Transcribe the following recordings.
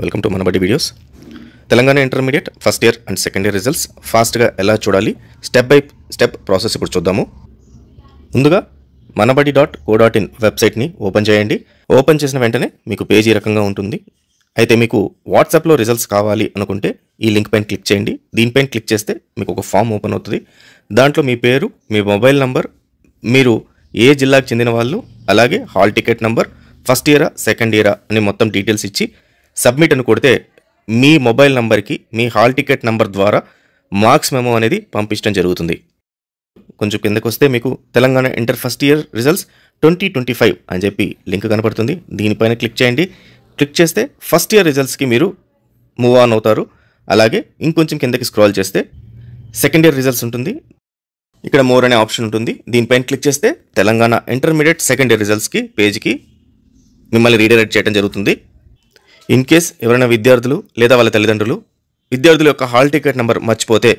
Welcome to Manabadi videos. Telangana intermediate first year and second year results ఫాస్ట్గా ఎలా చూడాలి step by step process ఇప్పుడు చూద్దాము. ముందుగా manabadi.co.in వెబ్సైట్ని ఓపెన్ చేయండి. ఓపెన్ చేసిన వెంటనే మీకు పేజీ రకంగా ఉంటుంది. అయితే మీకు వాట్సాప్లో రిజల్ట్స్ కావాలి అనుకుంటే ఈ లింక్ పైన క్లిక్ చేయండి. దీనిపైన క్లిక్ చేస్తే మీకు ఒక ఫామ్ ఓపెన్ అవుతుంది. దాంట్లో మీ పేరు, మీ మొబైల్ నంబర్, మీరు ఏ జిల్లాకు చెందిన వాళ్ళు, అలాగే హాల్ టికెట్ నంబర్, ఫస్ట్ ఇయరా సెకండ్ ఇయరా అని మొత్తం డీటెయిల్స్ ఇచ్చి సబ్మిట్ అని కొడితే మీ మొబైల్ నంబర్కి మీ హాల్ టికెట్ నంబర్ ద్వారా మార్క్స్ మెమో అనేది పంపించడం జరుగుతుంది. కొంచెం కిందకు వస్తే మీకు Telangana inter first year results 2025 అని చెప్పి లింక్ కనపడుతుంది. దీనిపైన క్లిక్ చేయండి. క్లిక్ చేస్తే ఫస్ట్ ఇయర్ రిజల్ట్స్కి మీరు మూవ్ ఆన్ అవుతారు. అలాగే ఇంకొంచెం కిందకి స్క్రాల్ చేస్తే సెకండ్ ఇయర్ రిజల్ట్స్ ఉంటుంది. ఇక్కడ మోర్ అనే ఆప్షన్ ఉంటుంది. దీనిపైన క్లిక్ చేస్తే తెలంగాణ ఇంటర్మీడియట్ సెకండ్ ఇయర్ రిజల్ట్స్కి పేజ్కి మిమ్మల్ని రీడైరెక్ట్ చేయడం జరుగుతుంది. ఇన్ కేస్ ఎవరైనా విద్యార్థులు లేదా వాళ్ళ తల్లిదండ్రులు విద్యార్థుల యొక్క హాల్ టికెట్ నెంబర్ మర్చిపోతే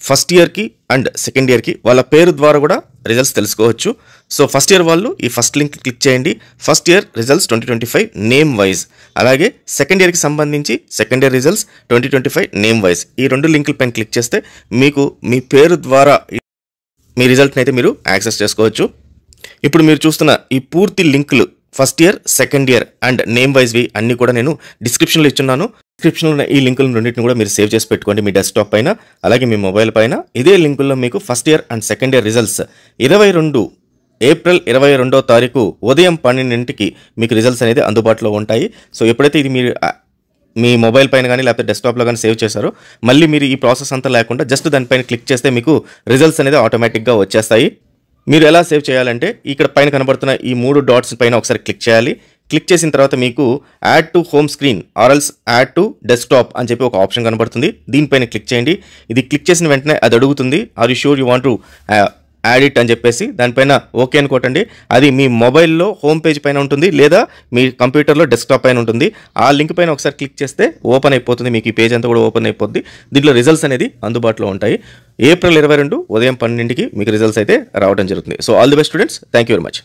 ఫస్ట్ ఇయర్కి అండ్ సెకండ్ ఇయర్కి వాళ్ళ పేరు ద్వారా కూడా రిజల్ట్స్ తెలుసుకోవచ్చు. సో ఫస్ట్ ఇయర్ వాళ్ళు ఈ ఫస్ట్ లింక్ క్లిక్ చేయండి. First year results 2025 name wise, అలాగే సెకండ్ ఇయర్కి సంబంధించి second year results 2025 name wise, ఈ రెండు లింకుల పైన క్లిక్ చేస్తే మీకు మీ పేరు ద్వారా మీ రిజల్ట్ని అయితే మీరు యాక్సెస్ చేసుకోవచ్చు. ఇప్పుడు మీరు చూస్తున్న ఈ పూర్తి లింకులు first year, second year and name వైజ్వి అన్నీ కూడా నేను డిస్క్రిప్షన్లో ఇచ్చున్నాను. డిస్క్రిప్షన్లో ఉన్న ఈ లింకులను రెండింటిని కూడా మీరు సేవ్ చేసి పెట్టుకోండి మీ డెస్క్టాప్ పైన, అలాగే మీ మొబైల్ పైన. ఇదే లింకుల్లో మీకు first year and second year results April 22వ తారీఖు ఉదయం 12ంటికి మీకు రిజల్ట్స్ అనేది అందుబాటులో ఉంటాయి. సో ఎప్పుడైతే ఇది మీరు మీ మొబైల్ పైన కానీ లేకపోతే డెస్క్టాప్లో కానీ సేవ్ చేశారో మళ్ళీ మీరు ఈ ప్రాసెస్ అంతా లేకుండా జస్ట్ దానిపైన క్లిక్ చేస్తే మీకు రిజల్ట్స్ అనేది ఆటోమేటిక్గా వచ్చేస్తాయి. మీరు ఎలా సేవ్ చేయాలంటే ఇక్కడ పైన కనబడుతున్న ఈ 3 డాట్స్ పైన ఒకసారి క్లిక్ చేయాలి. క్లిక్ చేసిన తర్వాత మీకు add to home screen or else add to desktop అని చెప్పి ఒక ఆప్షన్ కనబడుతుంది. దీనిపైన క్లిక్ చేయండి. ఇది క్లిక్ చేసిన వెంటనే అది అడుగుతుంది, are you sure you want to add it అని చెప్పేసి దానిపైన ఓకే అని కొట్టండి. అది మీ మొబైల్లో హోమ్ పేజ్ పైన ఉంటుంది లేదా మీ కంప్యూటర్లో డెస్క్టాప్ పైన ఉంటుంది. ఆ లింక్ పైన ఒకసారి క్లిక్ చేస్తే ఓపెన్ అయిపోతుంది. మీకు ఈ పేజ్ అంతా కూడా ఓపెన్ అయిపోద్ది. దీంట్లో రిజల్ట్స్ అనేది అందుబాటులో ఉంటాయి. ఏప్రిల్ 22 ఉదయం 12ంటికి మీకు రిజల్ట్స్ అయితే రావడం జరుగుతుంది. So all the best students, thank you very much.